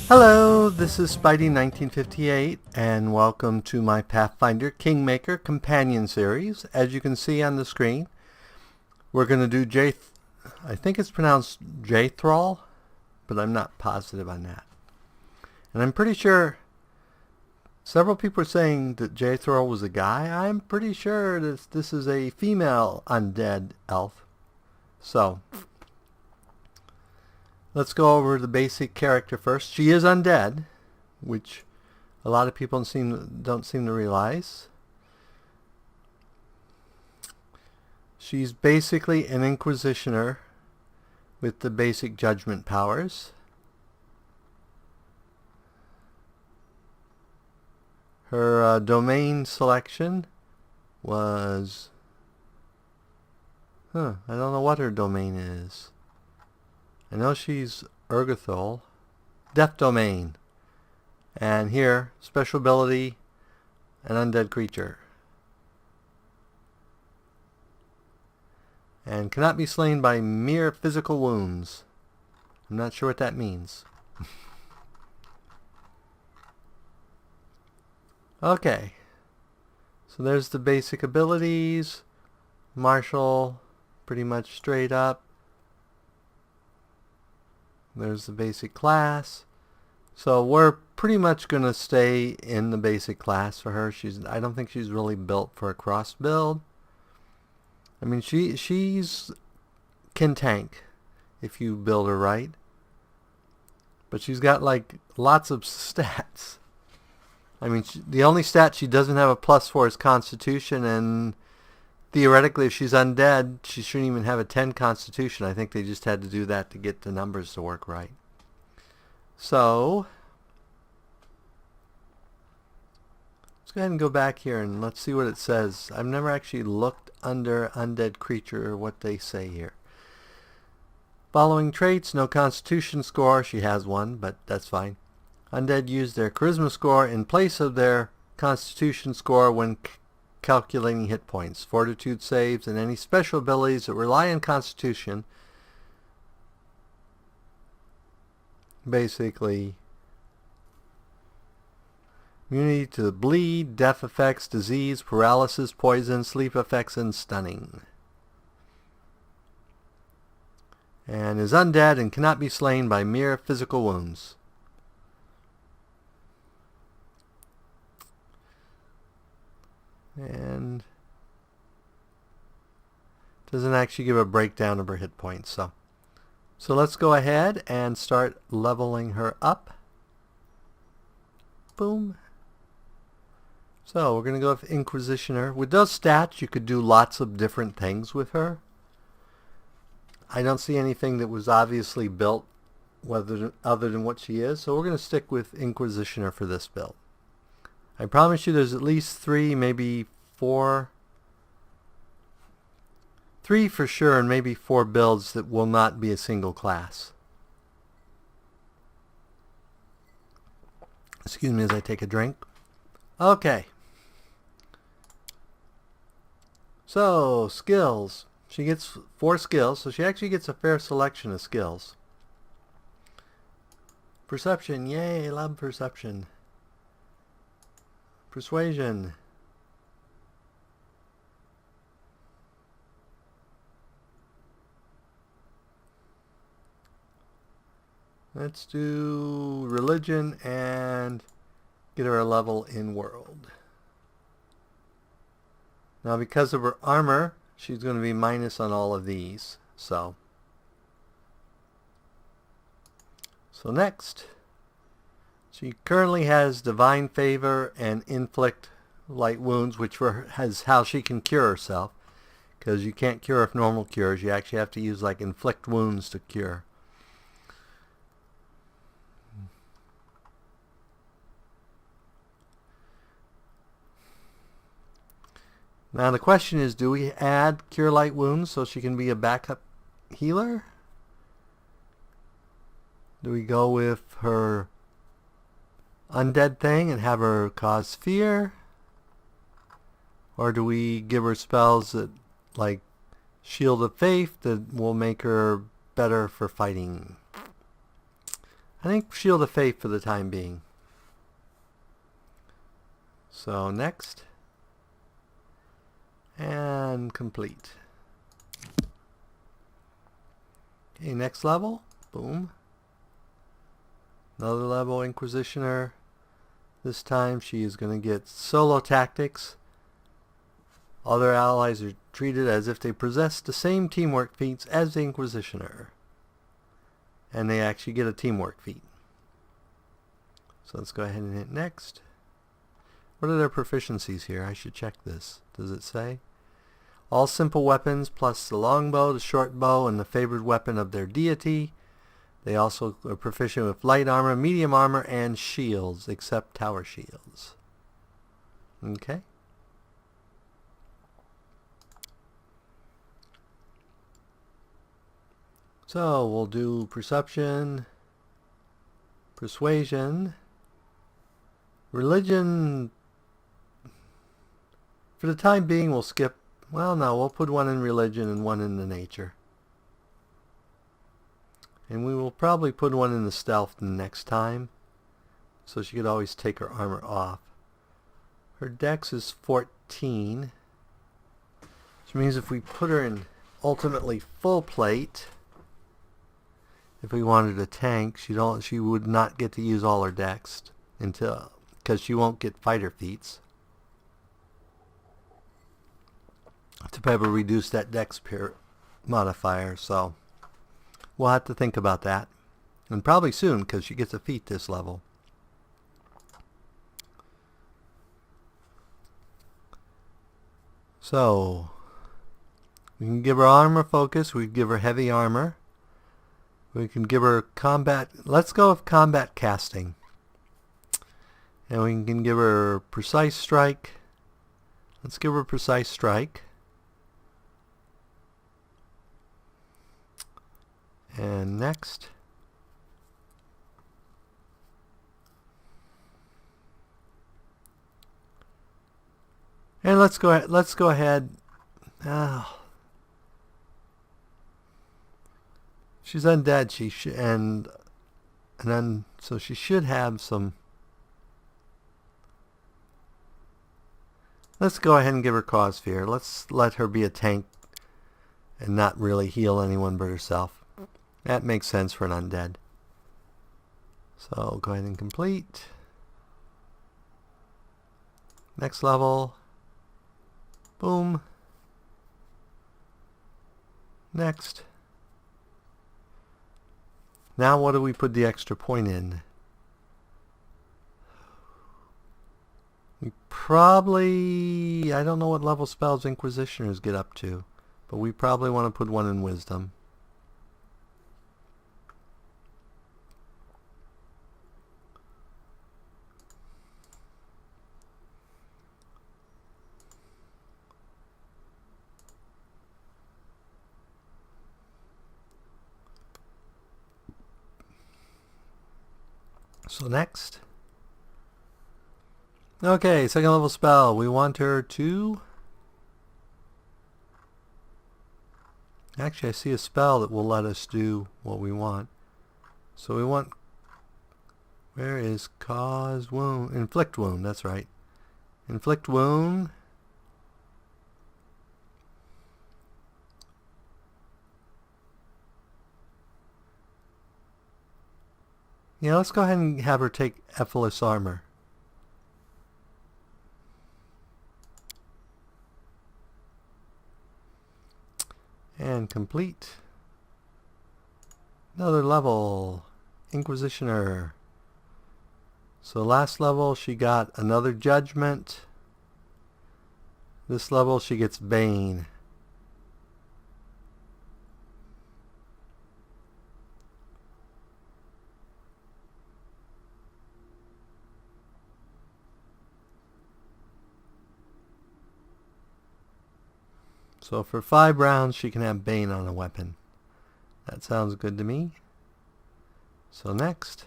Hello, this is Spidey1958 and welcome to my Pathfinder Kingmaker companion series. As you can see on the screen, we're going to do I think it's pronounced Jaethal, but I'm not positive on that. And I'm pretty sure several people are saying that Jaethal was a guy. I'm pretty sure that this is a female undead elf. So let's go over the basic character first. She is undead, which a lot of people don't seem to realize. She's basically an Inquisitioner with the basic judgment powers. Her domain selection was... I don't know what her domain is. I know she's Jaethal, Death Domain, and here, special ability, an undead creature, and cannot be slain by mere physical wounds. I'm not sure what that means. Okay, so there's the basic abilities. Martial, pretty much straight up. There's the basic class. So we're pretty much going to stay in the basic class for her. I don't think she's really built for a cross build. I mean, she's can tank if you build her right. But she's got like lots of stats. I mean, the only stat she doesn't have a +4 is Constitution, and theoretically, if she's undead, she shouldn't even have a 10 Constitution. I think they just had to do that to get the numbers to work right. So, let's go ahead and go back here and let's see what it says. I've never actually looked under undead creature what they say here. Following traits, no Constitution score. She has one, but that's fine. Undead use their Charisma score in place of their Constitution score when calculating hit points. Fortitude saves and any special abilities that rely on Constitution basically immunity to bleed, death effects, disease, paralysis, poison, sleep effects, and stunning. And is undead and cannot be slain by mere physical wounds. And doesn't actually give a breakdown of her hit points. So let's go ahead and start leveling her up. Boom. So we're going to go with Inquisitioner. With those stats, you could do lots of different things with her. I don't see anything that was obviously built other than what she is. So we're going to stick with Inquisitioner for this build. I promise you there's at least 3, maybe 4. 3 for sure, and maybe 4 builds that will not be a single class. Excuse me as I take a drink. Okay. So, skills. She gets 4 skills, so she actually gets a fair selection of skills. Perception. Yay, love perception. Persuasion. Let's do religion and get her a level in world. Now because of her armor, she's going to be minus on all of these. So next. She currently has Divine Favor and Inflict Light Wounds, which is how she can cure herself. Because you can't cure with normal cures. You actually have to use like Inflict Wounds to cure. Now the question is, do we add Cure Light Wounds so she can be a backup healer? Do we go with her undead thing and have her cause fear? Or do we give her spells that, like Shield of Faith, that will make her better for fighting? I think Shield of Faith for the time being. So next. And complete. Okay, next level. Boom. Another level Inquisitioner. This time she is going to get solo tactics. Other allies are treated as if they possess the same teamwork feats as the Inquisitioner. And they actually get a teamwork feat. So let's go ahead and hit next. What are their proficiencies here? I should check this. Does it say? All simple weapons plus the longbow, the short bow, and the favored weapon of their deity. They also are proficient with light armor, medium armor, and shields, except tower shields. Okay. So we'll do perception, persuasion, religion. For the time being, we'll skip. Well, no, we'll put one in religion and one in the nature. And we will probably put one in the stealth the next time, so she could always take her armor off. Her dex is 14, which means if we put her in ultimately full plate, if we wanted a tank, she would not get to use all her dex until, because she won't get fighter feats to be able to reduce that dex modifier. So we'll have to think about that, and probably soon, because she gets a feat this level. So we can give her armor focus. We give her heavy armor. We can give her combat. Let's go with combat casting. And we can give her precise strike. Let's give her precise strike. And next. And let's go ahead. Oh. She's undead. So she should have some. Let's go ahead and give her cause fear. Let's let her be a tank and not really heal anyone but herself. That makes sense for an undead. So go ahead and complete. Next level. Boom. Next. Now what do we put the extra point in? We probably, I don't know what level spells Inquisitioners get up to, but we probably want to put one in Wisdom. So next. Okay, second level spell. We want her to... Actually, I see a spell that will let us do what we want. So we want... Where is cause wound? Inflict wound, that's right. Inflict wound. Yeah, let's go ahead and have her take Ephelis armor. And complete. Another level. Inquisitioner. So last level she got another judgment. This level she gets Bane. So for 5 rounds, she can have Bane on a weapon. That sounds good to me. So next.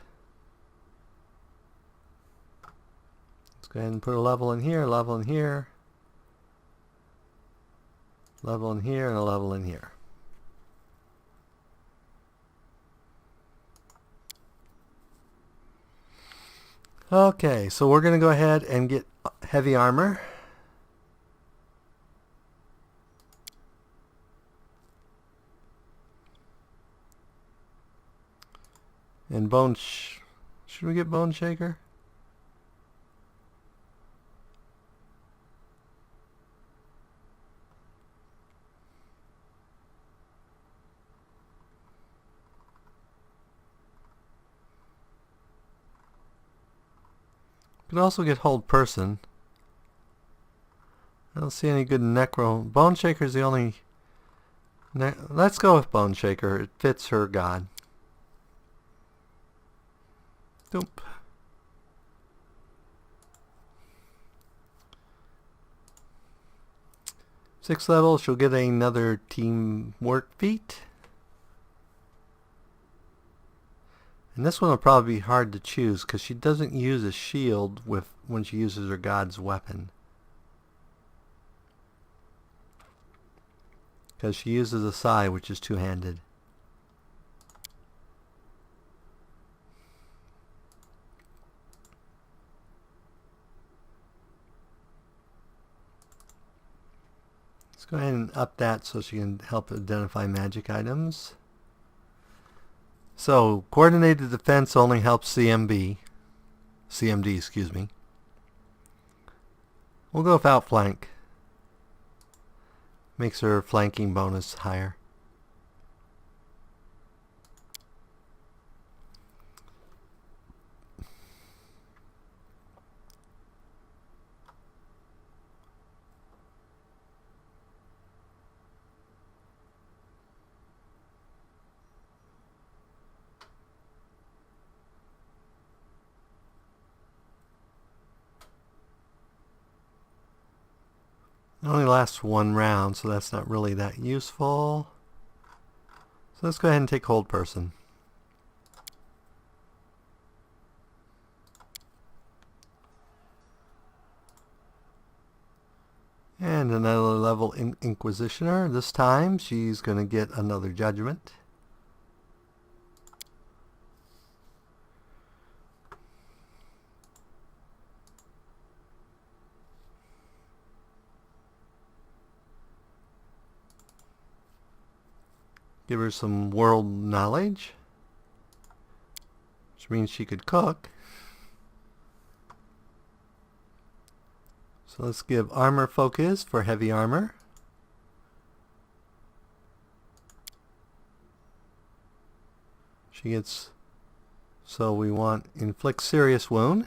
Let's go ahead and put a level in here, level in here, level in here, and a level in here. Okay, so we're going to go ahead and get heavy armor. And should we get Bone Shaker? You can also get Hold Person. I don't see any good Necro. Bone Shaker's the only... Let's go with Bone Shaker. It fits her god. Doop. Sixth level, she'll get another teamwork feat. And this one will probably be hard to choose because she doesn't use a shield when she uses her god's weapon. Because she uses a sai, which is two-handed. Let's go ahead and up that so she can help identify magic items. So, coordinated defense only helps CMD, excuse me. We'll go with outflank. Makes her flanking bonus higher. It only lasts one round, so that's not really that useful. So let's go ahead and take Hold Person. And another level Inquisitioner. This time she's going to get another Judgment. Give her some world knowledge, which means she could cook. So let's give armor focus for heavy armor. She gets, so we want inflict serious wound.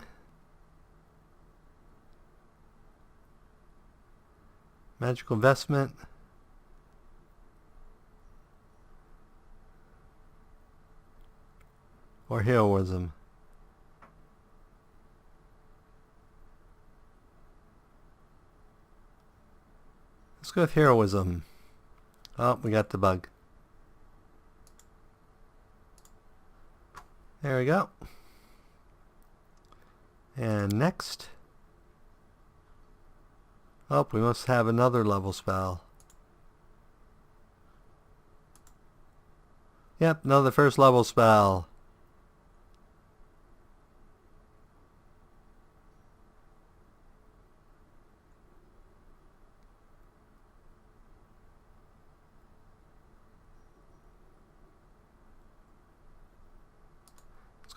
Magical vestment. Or heroism. Let's go with heroism. Oh, we got the bug. There we go. And next. Oh, we must have another level spell. Yep, another first level spell.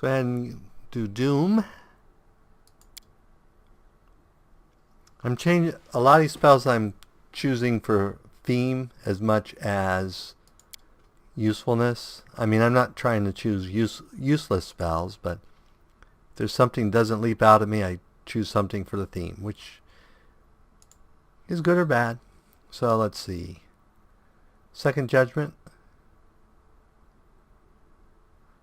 Go ahead and do Doom. I'm changing a lot of these spells. I'm choosing for theme as much as usefulness. I mean, I'm not trying to choose useless spells, but if there's something that doesn't leap out at me, I choose something for the theme, which is good or bad. So let's see. Second Judgment.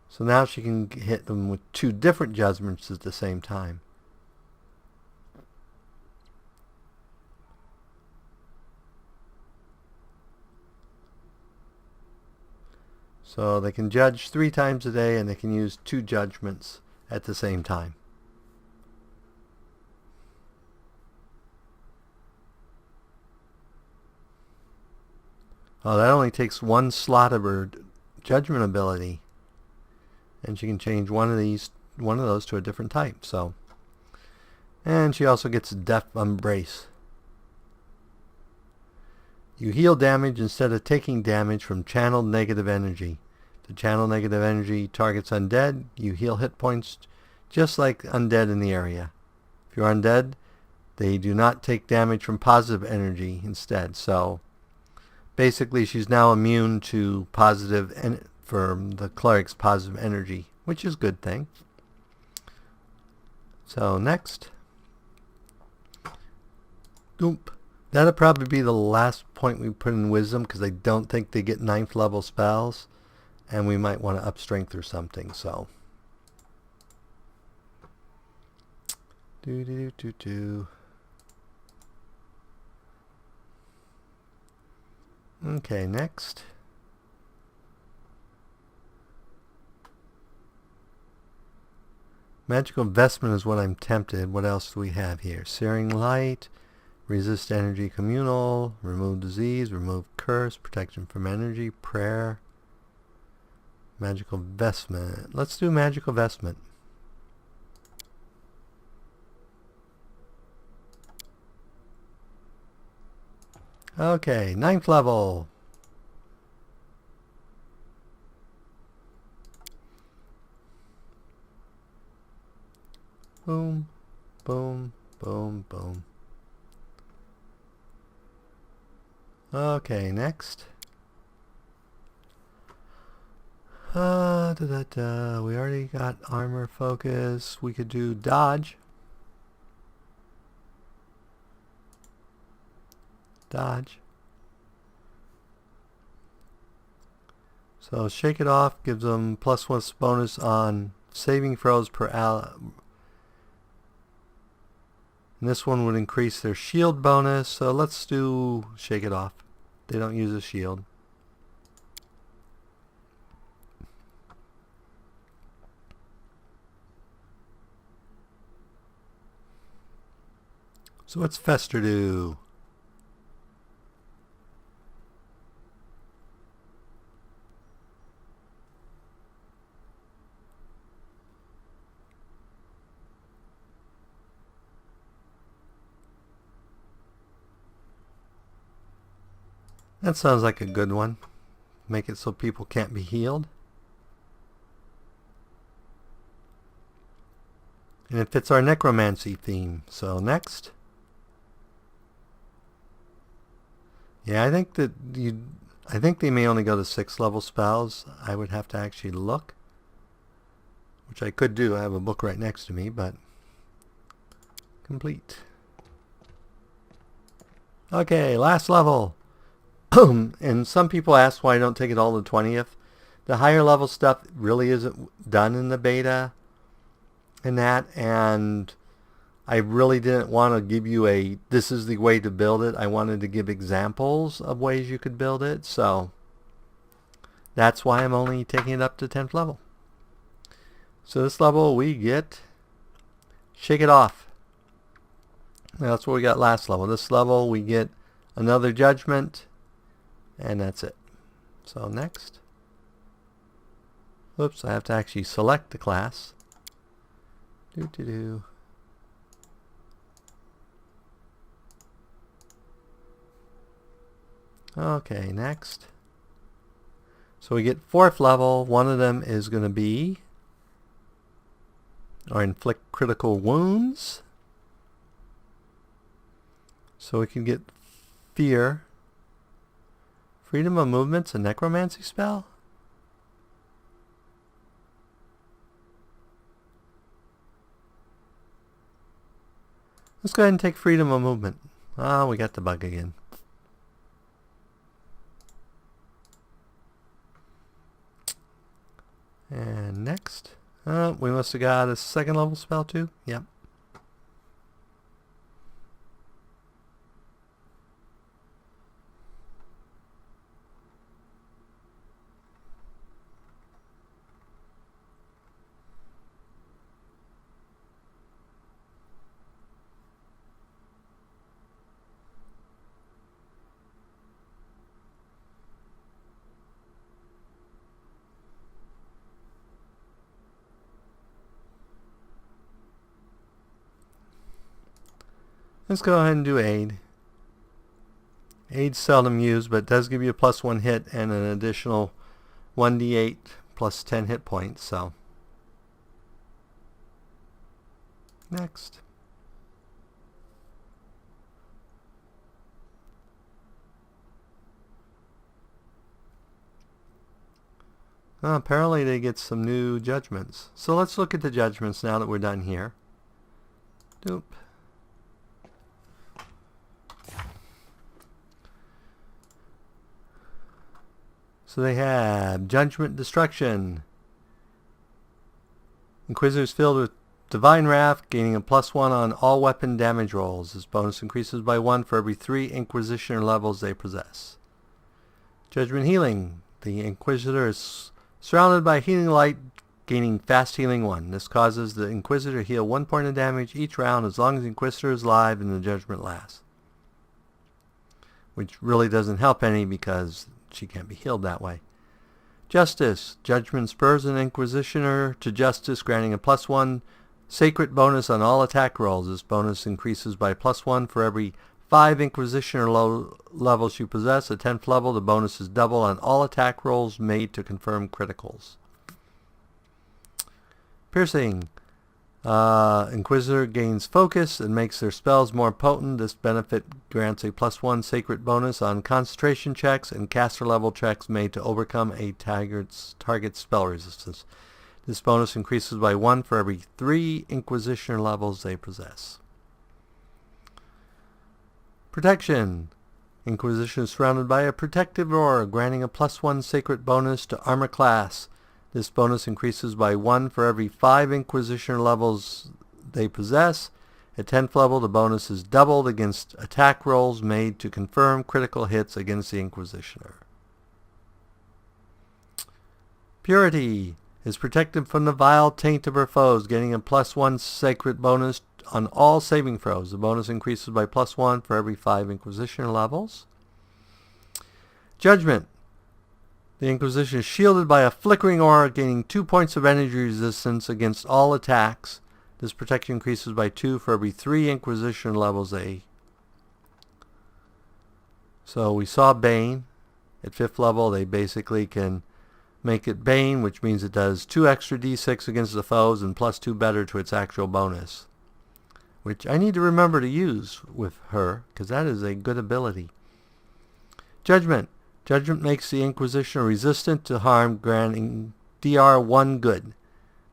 So now she can hit them with two different judgments at the same time. So they can judge 3 times a day and they can use 2 judgments at the same time. Oh, that only takes 1 slot of her judgment ability. And she can change one of those to a different type. So And she also gets Death Embrace. You heal damage instead of taking damage from channeled negative energy. To channel negative energy targets undead, you heal hit points just like undead in the area. If you're undead, they do not take damage from positive energy instead. So basically she's now immune to from the cleric's positive energy, which is a good thing. So next. Doop. That'll probably be the last point we put in wisdom because I don't think they get 9th level spells. And we might want to up strength or something, so. Okay, next. Magical Investment is what I'm tempted. What else do we have here? Searing Light, Resist Energy Communal, Remove Disease, Remove Curse, Protection from Energy, Prayer. Magical Investment. Let's do Magical Investment. Okay, 9th level. Boom, boom, boom, boom. Okay, next. We already got armor focus. We could do dodge. Dodge. So shake it off gives them +1 bonus on saving throws per ally. And this one would increase their shield bonus. So let's do shake it off. They don't use a shield. So what's Fester do? That sounds like a good one. Make it so people can't be healed. And it fits our necromancy theme. So next. Yeah, I think they may only go to 6th level spells. I would have to actually look, which I could do. I have a book right next to me, but complete. Okay, last level. And some people ask why I don't take it all to 20th. The higher level stuff really isn't done in the beta and that, and I really didn't want to give you this is the way to build it. I wanted to give examples of ways you could build it, so that's why I'm only taking it up to 10th level. So this level we get Shake It Off. That's what we got last level. This level we get another Judgment, and that's it. So next. Oops, I have to actually select the class. Okay, next. So we get 4th level. One of them is going to be or inflict critical wounds. So we can get Fear. Freedom of Movement's a necromancy spell? Let's go ahead and take Freedom of Movement. Ah, we got the bug again. And next. We must have got a 2nd level spell too. Yep. Let's go ahead and do aid. Aid's seldom used, but it does give you a +1 hit and an additional 1d8 plus 10 hit points. So next. Apparently they get some new judgments. So let's look at the judgments now that we're done here. Doop. So they have Judgment Destruction. Inquisitors filled with Divine Wrath, gaining a +1 on all weapon damage rolls. This bonus increases by 1 for every 3 Inquisitioner levels they possess. Judgment Healing. The Inquisitor is surrounded by healing light, gaining fast healing 1. This causes the Inquisitor to heal 1 point of damage each round as long as the Inquisitor is alive and the judgment lasts. Which really doesn't help any because she can't be healed that way. Justice. Judgment spurs an Inquisitioner to justice, granting a +1 sacred bonus on all attack rolls. This bonus increases by +1 for every 5 Inquisitioner levels you possess. At 10th level, the bonus is double on all attack rolls made to confirm criticals. Piercing. Inquisitor gains focus and makes their spells more potent. This benefit grants a +1 sacred bonus on concentration checks and caster level checks made to overcome a target's spell resistance. This bonus increases by 1 for every 3 Inquisitioner levels they possess. Protection. Inquisition is surrounded by a protective aura, granting a +1 sacred bonus to armor class. This bonus increases by 1 for every 5 Inquisitioner levels they possess. At 10th level, the bonus is doubled against attack rolls made to confirm critical hits against the Inquisitioner. Purity is protected from the vile taint of her foes, getting a +1 sacred bonus on all saving throws. The bonus increases by +1 for every 5 Inquisitioner levels. Judgment. The Inquisition is shielded by a flickering aura, gaining 2 points of energy resistance against all attacks. This protection increases by 2 for every 3 Inquisitioner levels they. So we saw Bane. At 5th level, they basically can make it Bane, which means it does 2 extra d6 against the foes and +2 better to its actual bonus. Which I need to remember to use with her, because that is a good ability. Judgment. Judgment makes the Inquisitioner resistant to harm, granting DR 1 good.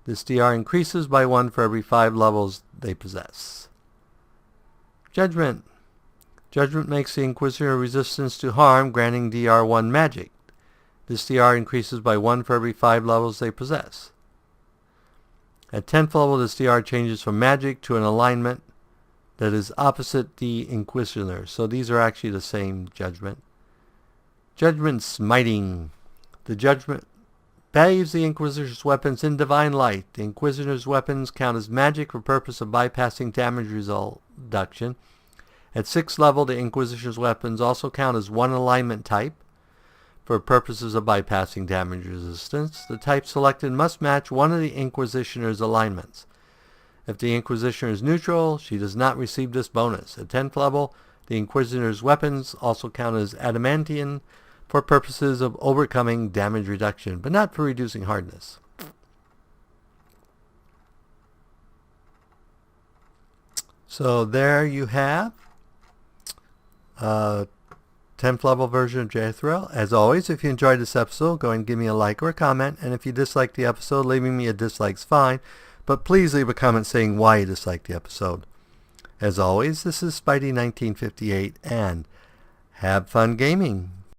This DR increases by 1 for every 5 levels they possess. Judgment. Judgment makes the Inquisitioner resistance to harm, granting DR 1 magic. This DR increases by 1 for every 5 levels they possess. At 10th level, this DR changes from magic to an alignment that is opposite the Inquisitor. So these are actually the same judgment. Judgment Smiting. The judgment bathes the Inquisitor's weapons in divine light. The Inquisitor's weapons count as magic for purpose of bypassing damage reduction. At 6th level, the Inquisitor's weapons also count as one alignment type for purposes of bypassing damage resistance. The type selected must match one of the Inquisitor's alignments. If the Inquisitor is neutral, she does not receive this bonus. At 10th level, the Inquisitor's weapons also count as adamantine for purposes of overcoming damage reduction, but not for reducing hardness. So there you have a 10th level version of Jaethal. As always, if you enjoyed this episode, go and give me a like or a comment. And if you disliked the episode, leaving me a dislike's fine. But please leave a comment saying why you disliked the episode. As always, this is Spidey1958, and have fun gaming.